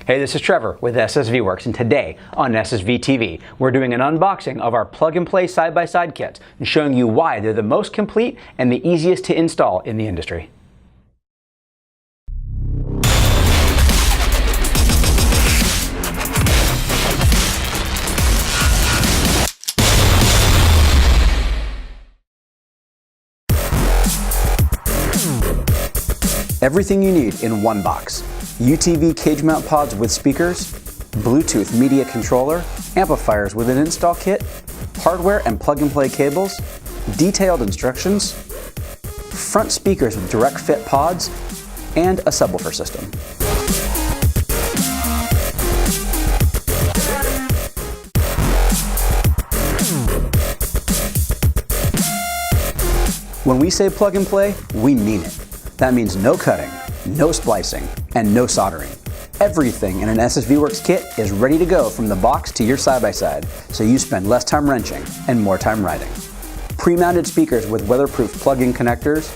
Hey, this is Trevor with SSV Works, and today on SSV TV, we're doing an unboxing of our plug-and-play side-by-side kits and showing you why they're the most complete and the easiest to install in the industry. Everything you need in one box. UTV cage mount pods with speakers, Bluetooth media controller, amplifiers with an install kit, hardware and plug-and-play cables, detailed instructions, front speakers with direct fit pods, and a subwoofer system. When we say plug and play, we mean it. That means no cutting, no splicing, and no soldering. Everything in an SSV Works kit is ready to go from the box to your side-by-side, so you spend less time wrenching and more time riding. Pre-mounted speakers with weatherproof plug-in connectors,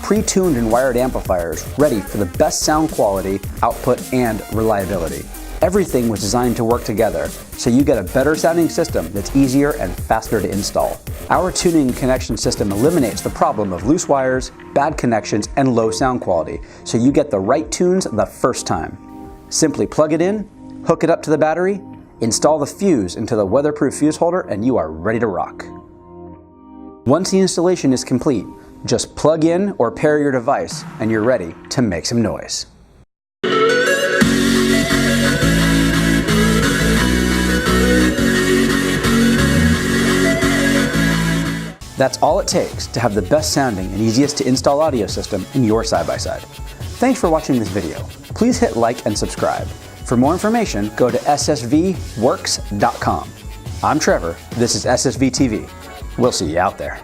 pre-tuned and wired amplifiers ready for the best sound quality, output, and reliability. Everything was designed to work together, so you get a better sounding system that's easier and faster to install. Our tuning and connection system eliminates the problem of loose wires, bad connections, and low sound quality, so you get the right tunes the first time. Simply plug it in, hook it up to the battery, install the fuse into the weatherproof fuse holder, and you are ready to rock. Once the installation is complete, just plug in or pair your device, and you're ready to make some noise. That's all it takes to have the best sounding and easiest to install audio system in your side-by-side. Thanks for watching this video. Please hit like and subscribe. For more information, go to ssvworks.com. I'm Trevor, this is SSV TV. We'll see you out there.